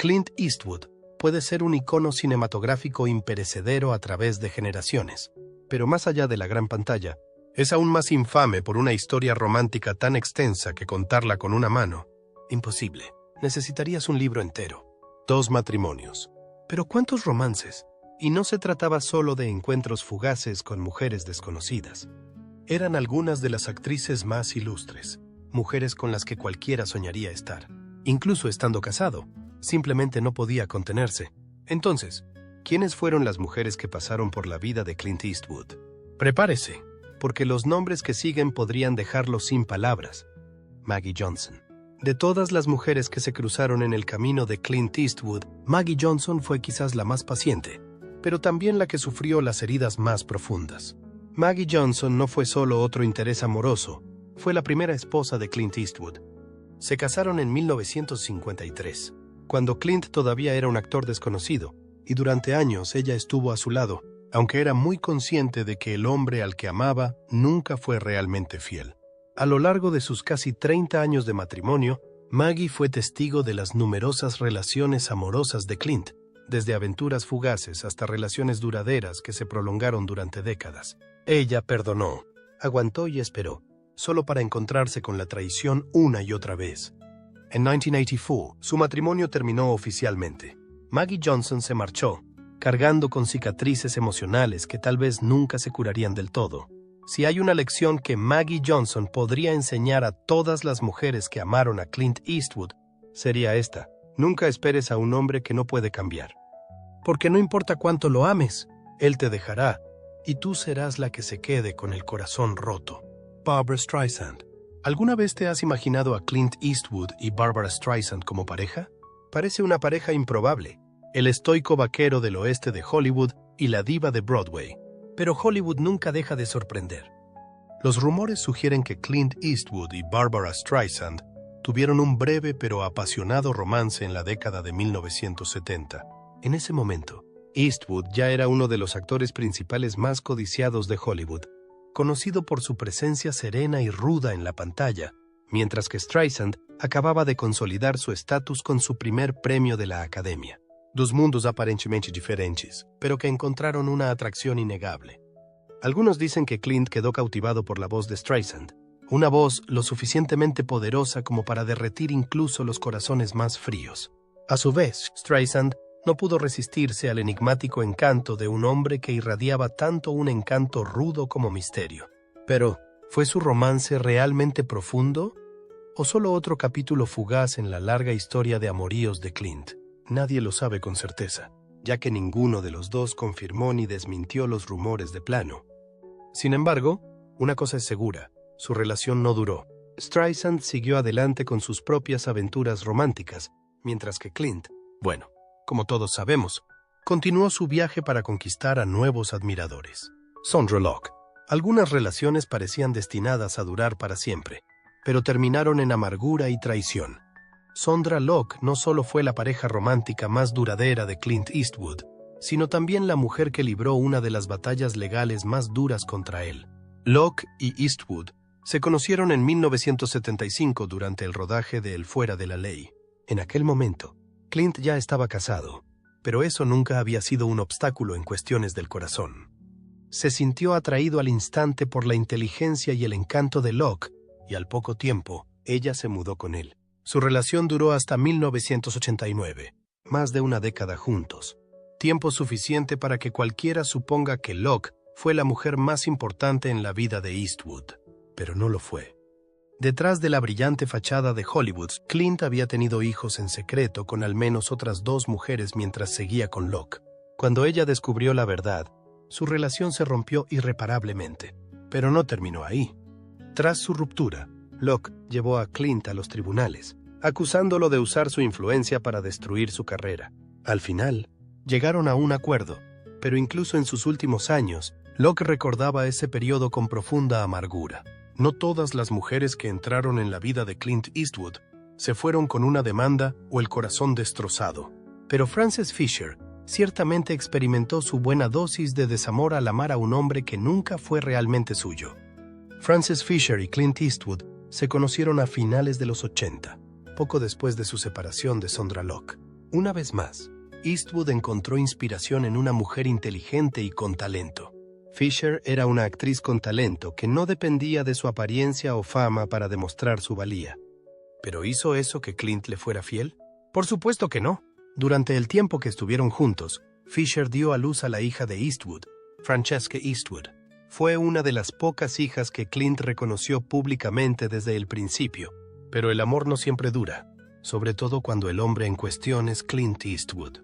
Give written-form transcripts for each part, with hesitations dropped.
Clint Eastwood puede ser un icono cinematográfico imperecedero a través de generaciones, pero más allá de la gran pantalla, es aún más infame por una historia romántica tan extensa que contarla con una mano. Imposible. Necesitarías un libro entero. 2 matrimonios. Pero ¿cuántos romances? Y no se trataba solo de encuentros fugaces con mujeres desconocidas. Eran algunas de las actrices más ilustres, mujeres con las que cualquiera soñaría estar. Incluso estando casado, simplemente no podía contenerse. Entonces, ¿quiénes fueron las mujeres que pasaron por la vida de Clint Eastwood? Prepárese, porque los nombres que siguen podrían dejarlo sin palabras. Maggie Johnson. De todas las mujeres que se cruzaron en el camino de Clint Eastwood, Maggie Johnson fue quizás la más paciente, pero también la que sufrió las heridas más profundas. Maggie Johnson no fue solo otro interés amoroso, fue la primera esposa de Clint Eastwood. Se casaron en 1953, cuando Clint todavía era un actor desconocido, y durante años ella estuvo a su lado, aunque era muy consciente de que el hombre al que amaba nunca fue realmente fiel. A lo largo de sus casi 30 años de matrimonio, Maggie fue testigo de las numerosas relaciones amorosas de Clint, desde aventuras fugaces hasta relaciones duraderas que se prolongaron durante décadas. Ella perdonó, aguantó y esperó, solo para encontrarse con la traición una y otra vez. En 1984, su matrimonio terminó oficialmente. Maggie Johnson se marchó, cargando con cicatrices emocionales que tal vez nunca se curarían del todo. Si hay una lección que Maggie Johnson podría enseñar a todas las mujeres que amaron a Clint Eastwood, sería esta: nunca esperes a un hombre que no puede cambiar. Porque no importa cuánto lo ames, él te dejará, y tú serás la que se quede con el corazón roto. Barbra Streisand. ¿Alguna vez te has imaginado a Clint Eastwood y Barbra Streisand como pareja? Parece una pareja improbable, el estoico vaquero del oeste de Hollywood y la diva de Broadway. Pero Hollywood nunca deja de sorprender. Los rumores sugieren que Clint Eastwood y Barbra Streisand tuvieron un breve pero apasionado romance en la década de 1970. En ese momento, Eastwood ya era uno de los actores principales más codiciados de Hollywood, conocido por su presencia serena y ruda en la pantalla, mientras que Streisand acababa de consolidar su estatus con su primer premio de la Academia. Dos mundos aparentemente diferentes, pero que encontraron una atracción innegable. Algunos dicen que Clint quedó cautivado por la voz de Streisand, una voz lo suficientemente poderosa como para derretir incluso los corazones más fríos. A su vez, Streisand no pudo resistirse al enigmático encanto de un hombre que irradiaba tanto un encanto rudo como misterio. Pero, ¿fue su romance realmente profundo? ¿O solo otro capítulo fugaz en la larga historia de amoríos de Clint? Nadie lo sabe con certeza, ya que ninguno de los dos confirmó ni desmintió los rumores de plano. Sin embargo, una cosa es segura: su relación no duró. Streisand siguió adelante con sus propias aventuras románticas, mientras que Clint, bueno, como todos sabemos, continuó su viaje para conquistar a nuevos admiradores. Sondra Locke. Algunas relaciones parecían destinadas a durar para siempre, pero terminaron en amargura y traición. Sondra Locke no solo fue la pareja romántica más duradera de Clint Eastwood, sino también la mujer que libró una de las batallas legales más duras contra él. Locke y Eastwood se conocieron en 1975 durante el rodaje de El Fuera de la Ley. En aquel momento, Clint ya estaba casado, pero eso nunca había sido un obstáculo en cuestiones del corazón. Se sintió atraído al instante por la inteligencia y el encanto de Locke, y al poco tiempo, ella se mudó con él. Su relación duró hasta 1989, más de una década juntos. Tiempo suficiente para que cualquiera suponga que Locke fue la mujer más importante en la vida de Eastwood, pero no lo fue. Detrás de la brillante fachada de Hollywood, Clint había tenido hijos en secreto con al menos otras 2 mujeres mientras seguía con Locke. Cuando ella descubrió la verdad, su relación se rompió irreparablemente, pero no terminó ahí. Tras su ruptura, Locke llevó a Clint a los tribunales, acusándolo de usar su influencia para destruir su carrera. Al final, llegaron a un acuerdo, pero incluso en sus últimos años, Locke recordaba ese periodo con profunda amargura. No todas las mujeres que entraron en la vida de Clint Eastwood se fueron con una demanda o el corazón destrozado, pero Frances Fisher ciertamente experimentó su buena dosis de desamor al amar a un hombre que nunca fue realmente suyo. Frances Fisher y Clint Eastwood se conocieron a finales de los 80, poco después de su separación de Sondra Locke. Una vez más, Eastwood encontró inspiración en una mujer inteligente y con talento. Fisher era una actriz con talento que no dependía de su apariencia o fama para demostrar su valía. ¿Pero hizo eso que Clint le fuera fiel? Por supuesto que no. Durante el tiempo que estuvieron juntos, Fisher dio a luz a la hija de Eastwood, Francesca Eastwood. Fue una de las pocas hijas que Clint reconoció públicamente desde el principio. Pero el amor no siempre dura, sobre todo cuando el hombre en cuestión es Clint Eastwood.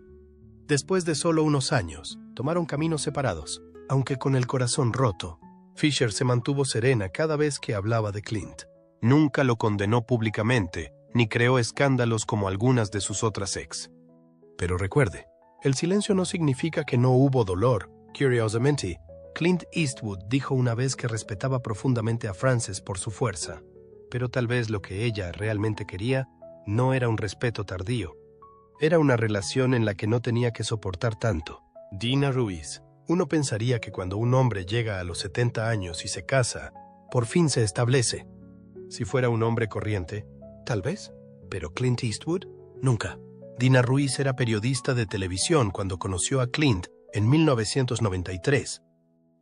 Después de solo unos años, tomaron caminos separados. Aunque con el corazón roto, Fisher se mantuvo serena cada vez que hablaba de Clint. Nunca lo condenó públicamente, ni creó escándalos como algunas de sus otras ex. Pero recuerde, el silencio no significa que no hubo dolor. Curiosamente, Clint Eastwood dijo una vez que respetaba profundamente a Frances por su fuerza, pero tal vez lo que ella realmente quería no era un respeto tardío. Era una relación en la que no tenía que soportar tanto. Dina Ruiz. Uno pensaría que cuando un hombre llega a los 70 años y se casa, por fin se establece. Si fuera un hombre corriente, tal vez, pero Clint Eastwood, nunca. Dina Ruiz era periodista de televisión cuando conoció a Clint en 1993.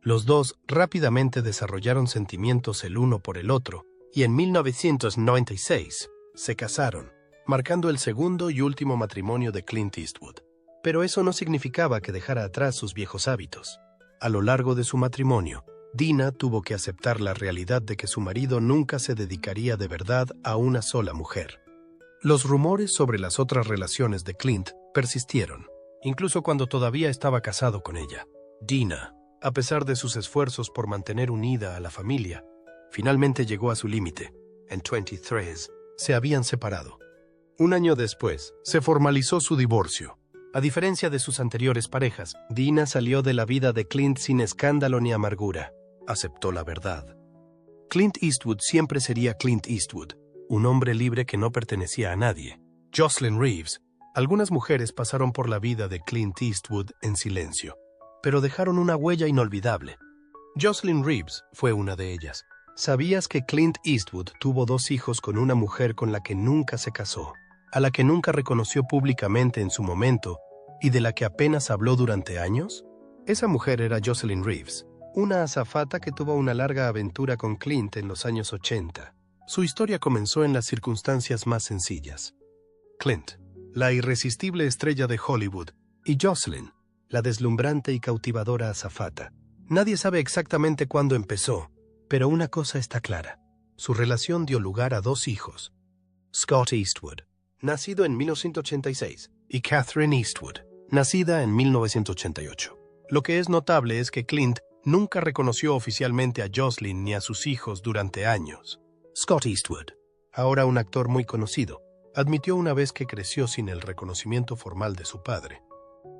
Los dos rápidamente desarrollaron sentimientos el uno por el otro y en 1996 se casaron, marcando el segundo y último matrimonio de Clint Eastwood. Pero eso no significaba que dejara atrás sus viejos hábitos. A lo largo de su matrimonio, Dina tuvo que aceptar la realidad de que su marido nunca se dedicaría de verdad a una sola mujer. Los rumores sobre las otras relaciones de Clint persistieron, incluso cuando todavía estaba casado con ella. Dina, a pesar de sus esfuerzos por mantener unida a la familia, finalmente llegó a su límite. En 23, se habían separado. Un año después, se formalizó su divorcio. A diferencia de sus anteriores parejas, Dina salió de la vida de Clint sin escándalo ni amargura. Aceptó la verdad. Clint Eastwood siempre sería Clint Eastwood, un hombre libre que no pertenecía a nadie. Jocelyn Reeves. Algunas mujeres pasaron por la vida de Clint Eastwood en silencio, pero dejaron una huella inolvidable. Jocelyn Reeves fue una de ellas. ¿Sabías que Clint Eastwood tuvo 2 hijos con una mujer con la que nunca se casó, a la que nunca reconoció públicamente en su momento y de la que apenas habló durante años? Esa mujer era Jocelyn Reeves, una azafata que tuvo una larga aventura con Clint en los años 80. Su historia comenzó en las circunstancias más sencillas. Clint, la irresistible estrella de Hollywood, y Jocelyn, la deslumbrante y cautivadora azafata. Nadie sabe exactamente cuándo empezó, pero una cosa está clara. Su relación dio lugar a 2 hijos. Scott Eastwood, nacido en 1986, y Catherine Eastwood, nacida en 1988. Lo que es notable es que Clint nunca reconoció oficialmente a Jocelyn ni a sus hijos durante años. Scott Eastwood, ahora un actor muy conocido, admitió una vez que creció sin el reconocimiento formal de su padre.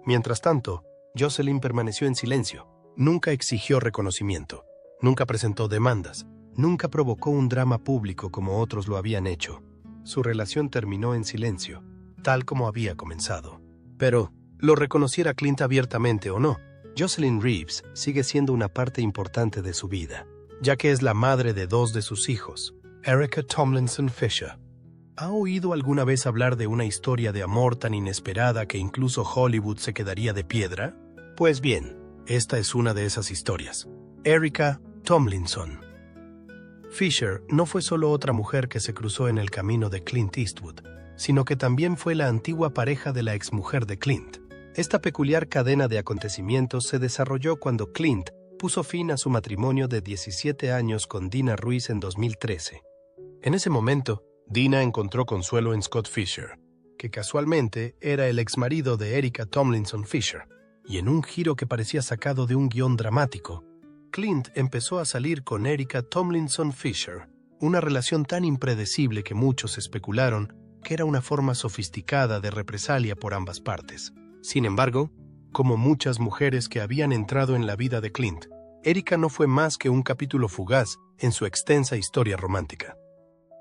Mientras tanto, Jocelyn permaneció en silencio. Nunca exigió reconocimiento, nunca presentó demandas, nunca provocó un drama público como otros lo habían hecho. Su relación terminó en silencio, tal como había comenzado. Pero, lo reconociera Clint abiertamente o no, Jocelyn Reeves sigue siendo una parte importante de su vida, ya que es la madre de 2 de sus hijos, Erica Tomlinson Fisher. ¿Ha oído alguna vez hablar de una historia de amor tan inesperada que incluso Hollywood se quedaría de piedra? Pues bien, esta es una de esas historias. Erica Tomlinson. Fisher no fue solo otra mujer que se cruzó en el camino de Clint Eastwood, sino que también fue la antigua pareja de la exmujer de Clint. Esta peculiar cadena de acontecimientos se desarrolló cuando Clint puso fin a su matrimonio de 17 años con Dina Ruiz en 2013. En ese momento, Dina encontró consuelo en Scott Fisher, que casualmente era el exmarido de Erica Tomlinson Fisher, y en un giro que parecía sacado de un guión dramático, Clint empezó a salir con Erica Tomlinson Fisher, una relación tan impredecible que muchos especularon que era una forma sofisticada de represalia por ambas partes. Sin embargo, como muchas mujeres que habían entrado en la vida de Clint, Erica no fue más que un capítulo fugaz en su extensa historia romántica.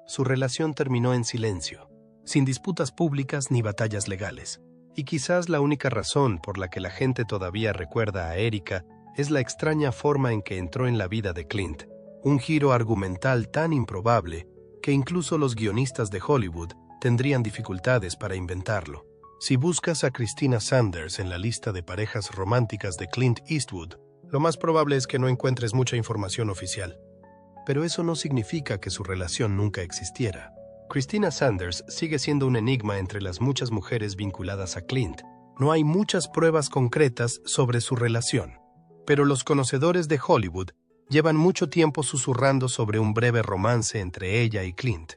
Su relación terminó en silencio, sin disputas públicas ni batallas legales. Y quizás la única razón por la que la gente todavía recuerda a Erica es la extraña forma en que entró en la vida de Clint, un giro argumental tan improbable que incluso los guionistas de Hollywood tendrían dificultades para inventarlo. Si buscas a Christina Sanders en la lista de parejas románticas de Clint Eastwood, lo más probable es que no encuentres mucha información oficial. Pero eso no significa que su relación nunca existiera. Christina Sanders sigue siendo un enigma entre las muchas mujeres vinculadas a Clint. No hay muchas pruebas concretas sobre su relación, pero los conocedores de Hollywood llevan mucho tiempo susurrando sobre un breve romance entre ella y Clint.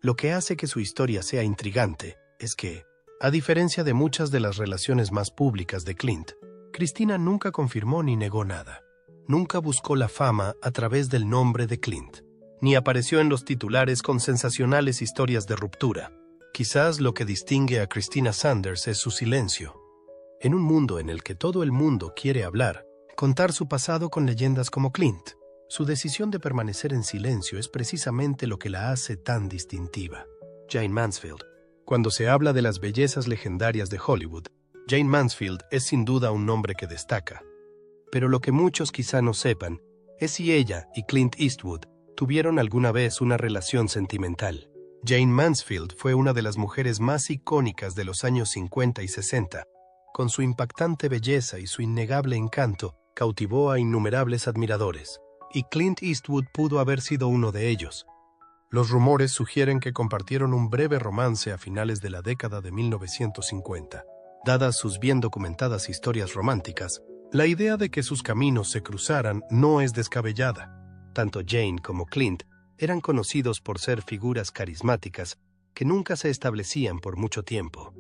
Lo que hace que su historia sea intrigante es que, a diferencia de muchas de las relaciones más públicas de Clint, Christina nunca confirmó ni negó nada. Nunca buscó la fama a través del nombre de Clint, ni apareció en los titulares con sensacionales historias de ruptura. Quizás lo que distingue a Christina Sanders es su silencio. En un mundo en el que todo el mundo quiere hablar, contar su pasado con leyendas como Clint, su decisión de permanecer en silencio es precisamente lo que la hace tan distintiva. Jayne Mansfield. Cuando se habla de las bellezas legendarias de Hollywood, Jayne Mansfield es sin duda un nombre que destaca. Pero lo que muchos quizá no sepan es si ella y Clint Eastwood tuvieron alguna vez una relación sentimental. Jayne Mansfield fue una de las mujeres más icónicas de los años 50 y 60. Con su impactante belleza y su innegable encanto, cautivó a innumerables admiradores, y Clint Eastwood pudo haber sido uno de ellos. Los rumores sugieren que compartieron un breve romance a finales de la década de 1950. Dadas sus bien documentadas historias románticas, la idea de que sus caminos se cruzaran no es descabellada. Tanto Jayne como Clint eran conocidos por ser figuras carismáticas que nunca se establecían por mucho tiempo.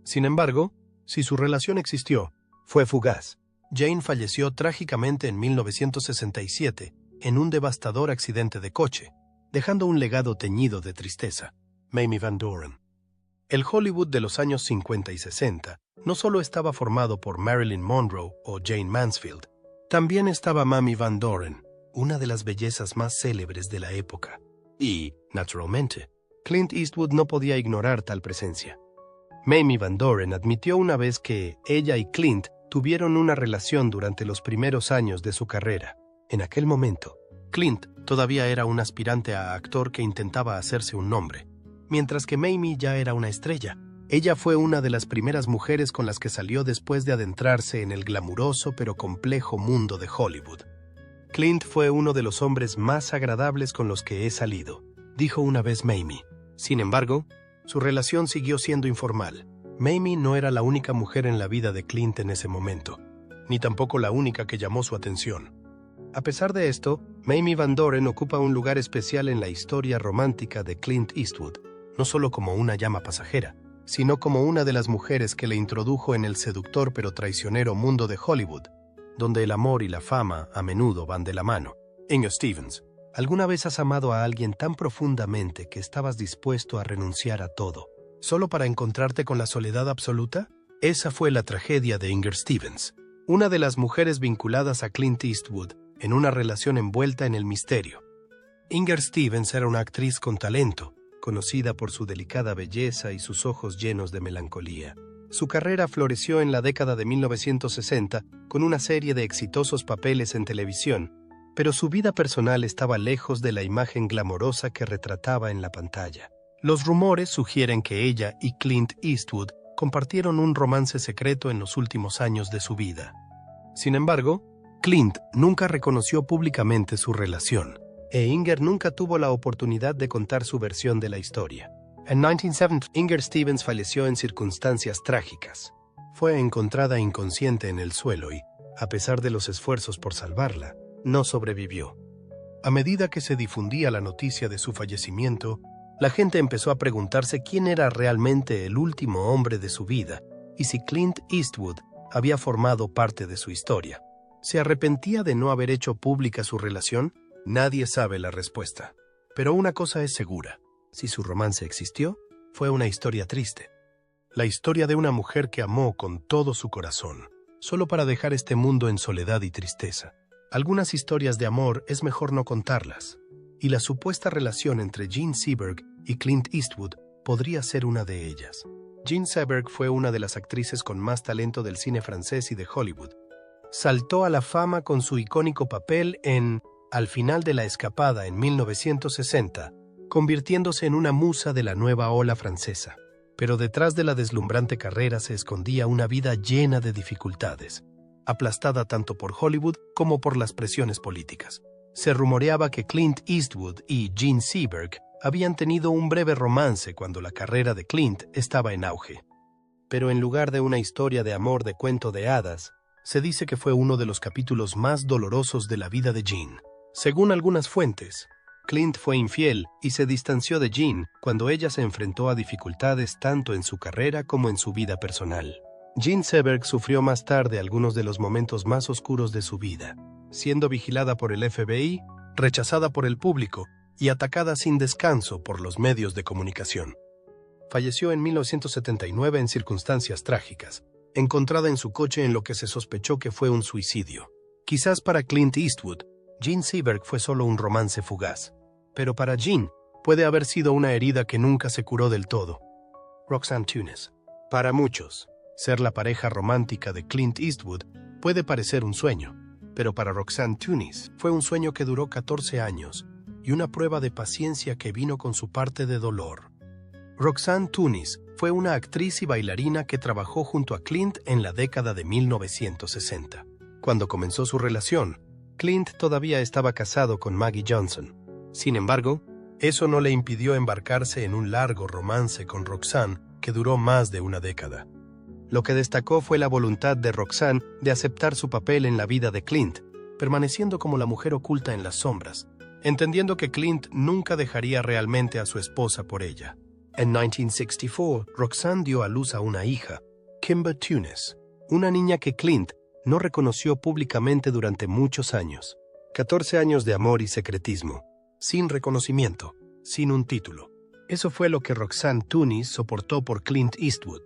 Sin embargo, si su relación existió, fue fugaz. Jayne falleció trágicamente en 1967 en un devastador accidente de coche, dejando un legado teñido de tristeza. Mamie Van Doren. El Hollywood de los años 50 y 60 no solo estaba formado por Marilyn Monroe o Jayne Mansfield, también estaba Mamie Van Doren, una de las bellezas más célebres de la época. Y, naturalmente, Clint Eastwood no podía ignorar tal presencia. Mamie Van Doren admitió una vez que ella y Clint tuvieron una relación durante los primeros años de su carrera. En aquel momento, Clint todavía era un aspirante a actor que intentaba hacerse un nombre, mientras que Mamie ya era una estrella. Ella fue una de las primeras mujeres con las que salió después de adentrarse en el glamuroso pero complejo mundo de Hollywood. Clint fue uno de los hombres más agradables con los que he salido, dijo una vez Mamie. Sin embargo, su relación siguió siendo informal. Mamie no era la única mujer en la vida de Clint en ese momento, ni tampoco la única que llamó su atención. A pesar de esto, Mamie Van Doren ocupa un lugar especial en la historia romántica de Clint Eastwood, no solo como una llama pasajera, sino como una de las mujeres que le introdujo en el seductor pero traicionero mundo de Hollywood, donde el amor y la fama a menudo van de la mano. Inger Stevens. ¿Alguna vez has amado a alguien tan profundamente que estabas dispuesto a renunciar a todo, solo para encontrarte con la soledad absoluta? Esa fue la tragedia de Inger Stevens, una de las mujeres vinculadas a Clint Eastwood en una relación envuelta en el misterio. Inger Stevens era una actriz con talento, conocida por su delicada belleza y sus ojos llenos de melancolía. Su carrera floreció en la década de 1960 con una serie de exitosos papeles en televisión, pero su vida personal estaba lejos de la imagen glamorosa que retrataba en la pantalla. Los rumores sugieren que ella y Clint Eastwood compartieron un romance secreto en los últimos años de su vida. Sin embargo, Clint nunca reconoció públicamente su relación, e Inger nunca tuvo la oportunidad de contar su versión de la historia. En 1970, Inger Stevens falleció en circunstancias trágicas. Fue encontrada inconsciente en el suelo y, a pesar de los esfuerzos por salvarla, no sobrevivió. A medida que se difundía la noticia de su fallecimiento, la gente empezó a preguntarse quién era realmente el último hombre de su vida y si Clint Eastwood había formado parte de su historia. ¿Se arrepentía de no haber hecho pública su relación? Nadie sabe la respuesta. Pero una cosa es segura. Si su romance existió, fue una historia triste. La historia de una mujer que amó con todo su corazón, solo para dejar este mundo en soledad y tristeza. Algunas historias de amor es mejor no contarlas, y la supuesta relación entre Jean Seberg y Clint Eastwood podría ser una de ellas. Jean Seberg fue una de las actrices con más talento del cine francés y de Hollywood. Saltó a la fama con su icónico papel en Al final de la escapada en 1960, convirtiéndose en una musa de la nueva ola francesa. Pero detrás de la deslumbrante carrera se escondía una vida llena de dificultades, aplastada tanto por Hollywood como por las presiones políticas. Se rumoreaba que Clint Eastwood y Jean Seberg habían tenido un breve romance cuando la carrera de Clint estaba en auge. Pero en lugar de una historia de amor de cuento de hadas, se dice que fue uno de los capítulos más dolorosos de la vida de Jean. Según algunas fuentes, Clint fue infiel y se distanció de Jean cuando ella se enfrentó a dificultades tanto en su carrera como en su vida personal. Jean Seberg sufrió más tarde algunos de los momentos más oscuros de su vida, siendo vigilada por el FBI, rechazada por el público y atacada sin descanso por los medios de comunicación. Falleció en 1979 en circunstancias trágicas, encontrada en su coche en lo que se sospechó que fue un suicidio. Quizás para Clint Eastwood, Jean Seberg fue solo un romance fugaz, pero para Jean puede haber sido una herida que nunca se curó del todo. Roxanne Tunis. Para muchos, ser la pareja romántica de Clint Eastwood puede parecer un sueño, pero para Roxanne Tunis fue un sueño que duró 14 años y una prueba de paciencia que vino con su parte de dolor. Roxanne Tunis fue una actriz y bailarina que trabajó junto a Clint en la década de 1960. Cuando comenzó su relación, Clint todavía estaba casado con Maggie Johnson. Sin embargo, eso no le impidió embarcarse en un largo romance con Roxanne que duró más de una década. Lo que destacó fue la voluntad de Roxanne de aceptar su papel en la vida de Clint, permaneciendo como la mujer oculta en las sombras, entendiendo que Clint nunca dejaría realmente a su esposa por ella. En 1964, Roxanne dio a luz a una hija, Kimber Tunis, una niña que Clint no reconoció públicamente durante muchos años. 14 años de amor y secretismo, sin reconocimiento, sin un título. Eso fue lo que Roxanne Tunis soportó por Clint Eastwood.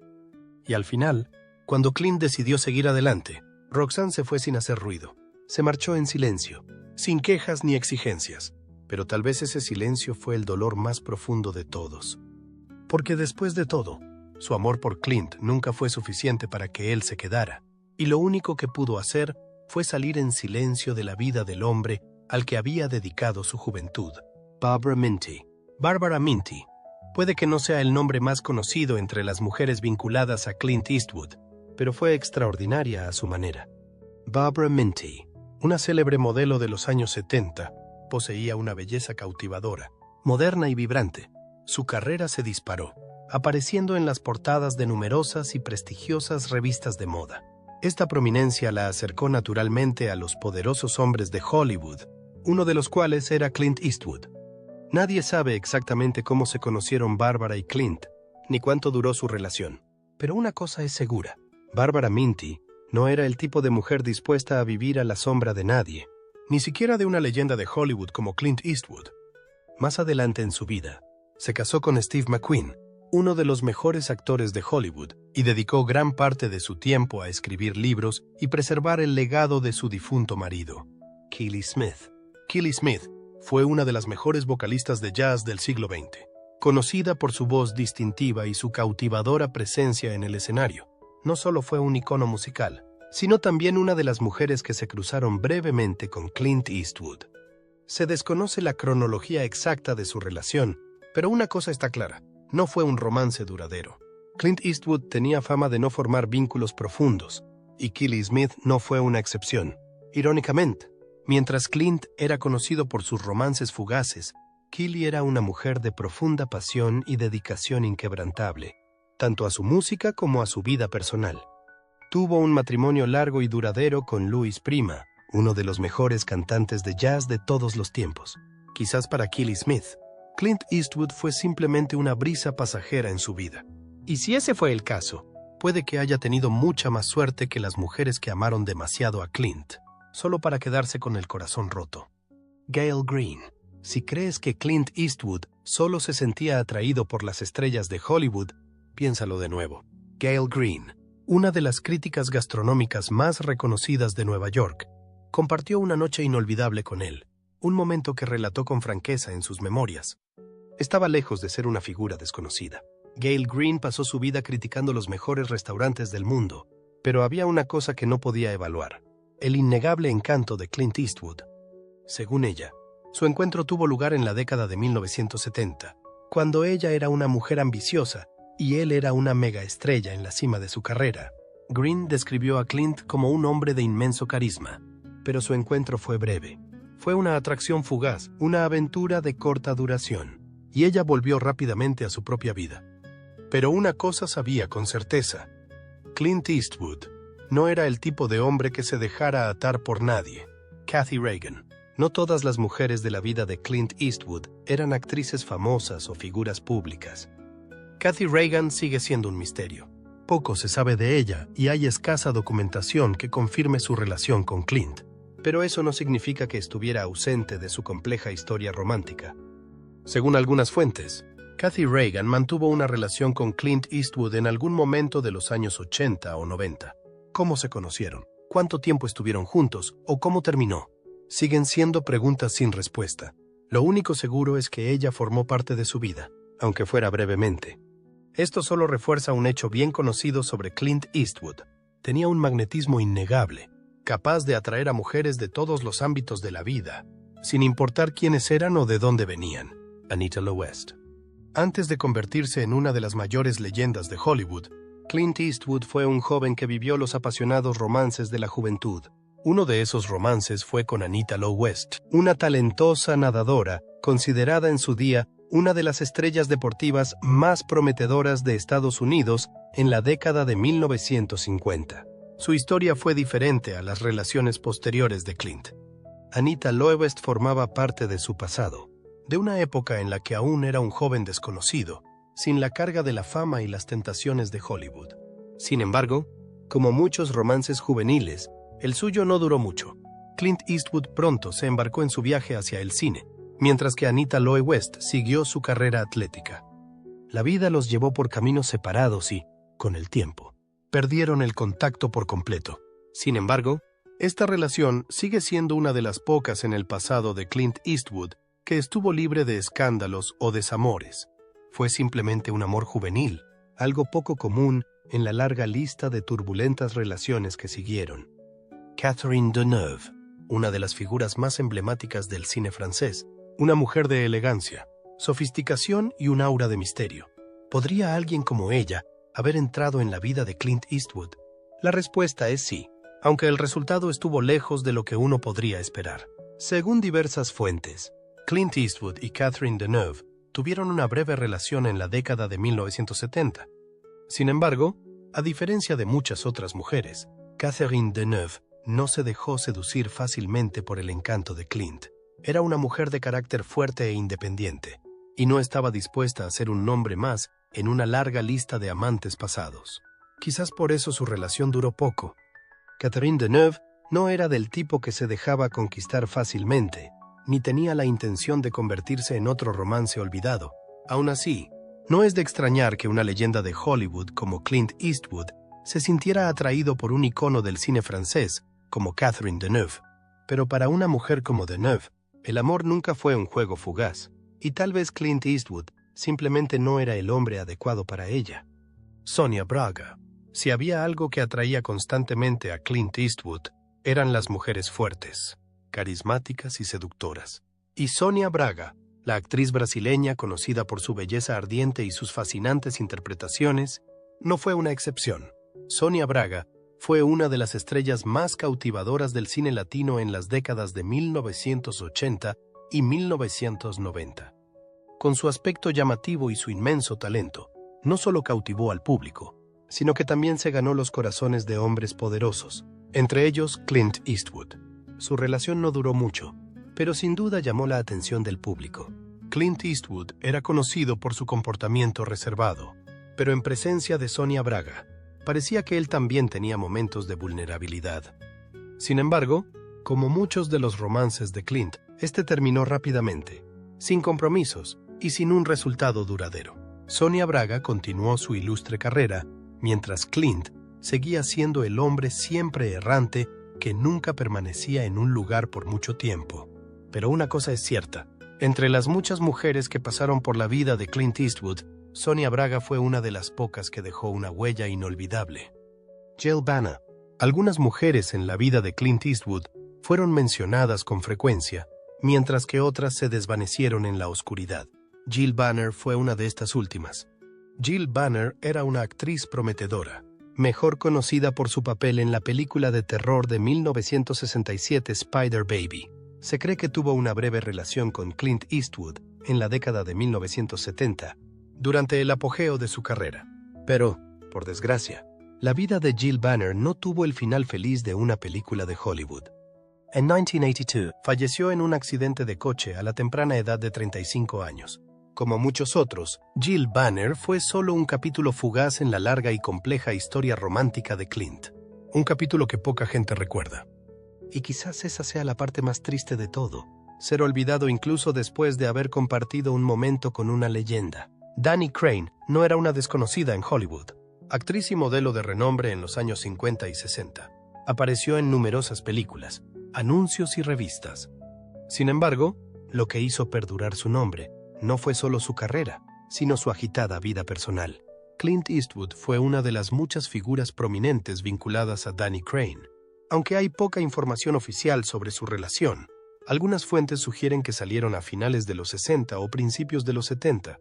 Y al final, cuando Clint decidió seguir adelante, Roxanne se fue sin hacer ruido. Se marchó en silencio, sin quejas ni exigencias. Pero tal vez ese silencio fue el dolor más profundo de todos. Porque después de todo, su amor por Clint nunca fue suficiente para que él se quedara, y lo único que pudo hacer fue salir en silencio de la vida del hombre al que había dedicado su juventud. Barbara Minty. Barbara Minty puede que no sea el nombre más conocido entre las mujeres vinculadas a Clint Eastwood, pero fue extraordinaria a su manera. Barbara Minty, una célebre modelo de los años 70, poseía una belleza cautivadora, moderna y vibrante. Su carrera se disparó, apareciendo en las portadas de numerosas y prestigiosas revistas de moda. Esta prominencia la acercó naturalmente a los poderosos hombres de Hollywood, uno de los cuales era Clint Eastwood. Nadie sabe exactamente cómo se conocieron Barbara y Clint, ni cuánto duró su relación. Pero una cosa es segura: Barbara Minty no era el tipo de mujer dispuesta a vivir a la sombra de nadie, ni siquiera de una leyenda de Hollywood como Clint Eastwood. Más adelante en su vida, se casó con Steve McQueen, uno de los mejores actores de Hollywood, y dedicó gran parte de su tiempo a escribir libros y preservar el legado de su difunto marido, Keely Smith. Keely Smith fue una de las mejores vocalistas de jazz del siglo XX, conocida por su voz distintiva y su cautivadora presencia en el escenario. No solo fue un icono musical, sino también una de las mujeres que se cruzaron brevemente con Clint Eastwood. Se desconoce la cronología exacta de su relación, pero una cosa está clara: no fue un romance duradero. Clint Eastwood tenía fama de no formar vínculos profundos, y Keely Smith no fue una excepción. Irónicamente, mientras Clint era conocido por sus romances fugaces, Keely era una mujer de profunda pasión y dedicación inquebrantable, tanto a su música como a su vida personal. Tuvo un matrimonio largo y duradero con Louis Prima, uno de los mejores cantantes de jazz de todos los tiempos. Quizás para Keely Smith, Clint Eastwood fue simplemente una brisa pasajera en su vida. Y si ese fue el caso, puede que haya tenido mucha más suerte que las mujeres que amaron demasiado a Clint, solo para quedarse con el corazón roto. Gail Green. Si crees que Clint Eastwood solo se sentía atraído por las estrellas de Hollywood, piénsalo de nuevo. Gail Green, una de las críticas gastronómicas más reconocidas de Nueva York, compartió una noche inolvidable con él, un momento que relató con franqueza en sus memorias. Estaba lejos de ser una figura desconocida. Gail Green pasó su vida criticando los mejores restaurantes del mundo, pero había una cosa que no podía evaluar: el innegable encanto de Clint Eastwood. Según ella, su encuentro tuvo lugar en la década de 1970, cuando ella era una mujer ambiciosa y él era una megaestrella en la cima de su carrera. Green describió a Clint como un hombre de inmenso carisma, pero su encuentro fue breve. Fue una atracción fugaz, una aventura de corta duración, y ella volvió rápidamente a su propia vida. Pero una cosa sabía con certeza: Clint Eastwood no era el tipo de hombre que se dejara atar por nadie. Kathy Reagan. No todas las mujeres de la vida de Clint Eastwood eran actrices famosas o figuras públicas. Kathy Reagan sigue siendo un misterio. Poco se sabe de ella y hay escasa documentación que confirme su relación con Clint. Pero eso no significa que estuviera ausente de su compleja historia romántica. Según algunas fuentes, Kathy Reagan mantuvo una relación con Clint Eastwood en algún momento de los años 80 o 90. ¿Cómo se conocieron? ¿Cuánto tiempo estuvieron juntos? ¿O cómo terminó? Siguen siendo preguntas sin respuesta. Lo único seguro es que ella formó parte de su vida, aunque fuera brevemente. Esto solo refuerza un hecho bien conocido sobre Clint Eastwood. Tenía un magnetismo innegable, capaz de atraer a mujeres de todos los ámbitos de la vida, sin importar quiénes eran o de dónde venían. Anita Lowe West. Antes de convertirse en una de las mayores leyendas de Hollywood, Clint Eastwood fue un joven que vivió los apasionados romances de la juventud. Uno de esos romances fue con Anita Lowe West, una talentosa nadadora, considerada en su día una de las estrellas deportivas más prometedoras de Estados Unidos en la década de 1950. Su historia fue diferente a las relaciones posteriores de Clint. Anita Lowe West formaba parte de su pasado, de una época en la que aún era un joven desconocido, sin la carga de la fama y las tentaciones de Hollywood. Sin embargo, como muchos romances juveniles, el suyo no duró mucho. Clint Eastwood pronto se embarcó en su viaje hacia el cine, mientras que Anita Lowe West siguió su carrera atlética. La vida los llevó por caminos separados y, con el tiempo, perdieron el contacto por completo. Sin embargo, esta relación sigue siendo una de las pocas en el pasado de Clint Eastwood que estuvo libre de escándalos o desamores. Fue simplemente un amor juvenil, algo poco común en la larga lista de turbulentas relaciones que siguieron. Catherine Deneuve, una de las figuras más emblemáticas del cine francés, una mujer de elegancia, sofisticación y un aura de misterio. ¿Podría alguien como ella haber entrado en la vida de Clint Eastwood? La respuesta es sí, aunque el resultado estuvo lejos de lo que uno podría esperar. Según diversas fuentes, Clint Eastwood y Catherine Deneuve tuvieron una breve relación en la década de 1970. Sin embargo, a diferencia de muchas otras mujeres, Catherine Deneuve no se dejó seducir fácilmente por el encanto de Clint. Era una mujer de carácter fuerte e independiente, y no estaba dispuesta a ser un nombre más en una larga lista de amantes pasados. Quizás por eso su relación duró poco. Catherine Deneuve no era del tipo que se dejaba conquistar fácilmente, ni tenía la intención de convertirse en otro romance olvidado. Aún así, no es de extrañar que una leyenda de Hollywood como Clint Eastwood se sintiera atraído por un icono del cine francés como Catherine Deneuve. Pero para una mujer como Deneuve, el amor nunca fue un juego fugaz, y tal vez Clint Eastwood simplemente no era el hombre adecuado para ella. Sonia Braga. Si había algo que atraía constantemente a Clint Eastwood, eran las mujeres fuertes, carismáticas y seductoras. Y Sonia Braga, la actriz brasileña conocida por su belleza ardiente y sus fascinantes interpretaciones, no fue una excepción. Sonia Braga fue una de las estrellas más cautivadoras del cine latino en las décadas de 1980 y 1990. Con su aspecto llamativo y su inmenso talento, no solo cautivó al público, sino que también se ganó los corazones de hombres poderosos, entre ellos Clint Eastwood. Su relación no duró mucho, pero sin duda llamó la atención del público. Clint Eastwood era conocido por su comportamiento reservado, pero en presencia de Sonia Braga, parecía que él también tenía momentos de vulnerabilidad. Sin embargo, como muchos de los romances de Clint, este terminó rápidamente, sin compromisos y sin un resultado duradero. Sonia Braga continuó su ilustre carrera, mientras Clint seguía siendo el hombre siempre errante que nunca permanecía en un lugar por mucho tiempo. Pero una cosa es cierta: entre las muchas mujeres que pasaron por la vida de Clint Eastwood, Sonia Braga fue una de las pocas que dejó una huella inolvidable. Jill Bana. Algunas mujeres en la vida de Clint Eastwood fueron mencionadas con frecuencia, mientras que otras se desvanecieron en la oscuridad. Jill Banner fue una de estas últimas. Jill Banner era una actriz prometedora, mejor conocida por su papel en la película de terror de 1967 Spider Baby. Se cree que tuvo una breve relación con Clint Eastwood en la década de 1970, durante el apogeo de su carrera. Pero, por desgracia, la vida de Jill Banner no tuvo el final feliz de una película de Hollywood. En 1982, falleció en un accidente de coche a la temprana edad de 35 años. Como muchos otros, Jill Banner fue solo un capítulo fugaz en la larga y compleja historia romántica de Clint. Un capítulo que poca gente recuerda. Y quizás esa sea la parte más triste de todo, ser olvidado incluso después de haber compartido un momento con una leyenda. Dani Crane no era una desconocida en Hollywood. Actriz y modelo de renombre en los años 50 y 60. Apareció en numerosas películas, anuncios y revistas. Sin embargo, lo que hizo perdurar su nombre no fue solo su carrera, sino su agitada vida personal. Clint Eastwood fue una de las muchas figuras prominentes vinculadas a Dani Crane. Aunque hay poca información oficial sobre su relación, algunas fuentes sugieren que salieron a finales de los 60 o principios de los 70.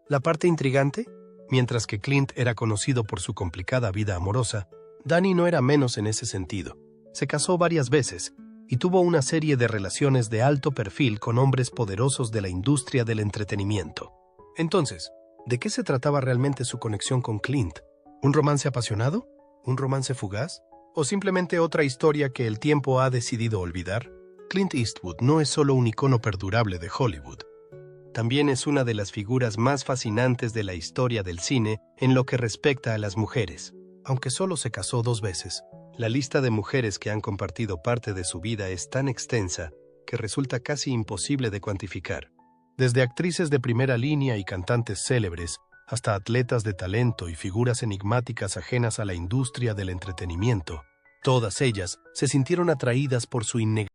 La parte intrigante, mientras que Clint era conocido por su complicada vida amorosa, Dani no era menos en ese sentido. Se casó varias veces y tuvo una serie de relaciones de alto perfil con hombres poderosos de la industria del entretenimiento. Entonces, ¿de qué se trataba realmente su conexión con Clint? ¿Un romance apasionado? ¿Un romance fugaz? ¿O simplemente otra historia que el tiempo ha decidido olvidar? Clint Eastwood no es solo un icono perdurable de Hollywood. También es una de las figuras más fascinantes de la historia del cine en lo que respecta a las mujeres. Aunque solo se casó 2 veces, la lista de mujeres que han compartido parte de su vida es tan extensa que resulta casi imposible de cuantificar. Desde actrices de primera línea y cantantes célebres, hasta atletas de talento y figuras enigmáticas ajenas a la industria del entretenimiento, todas ellas se sintieron atraídas por su innegable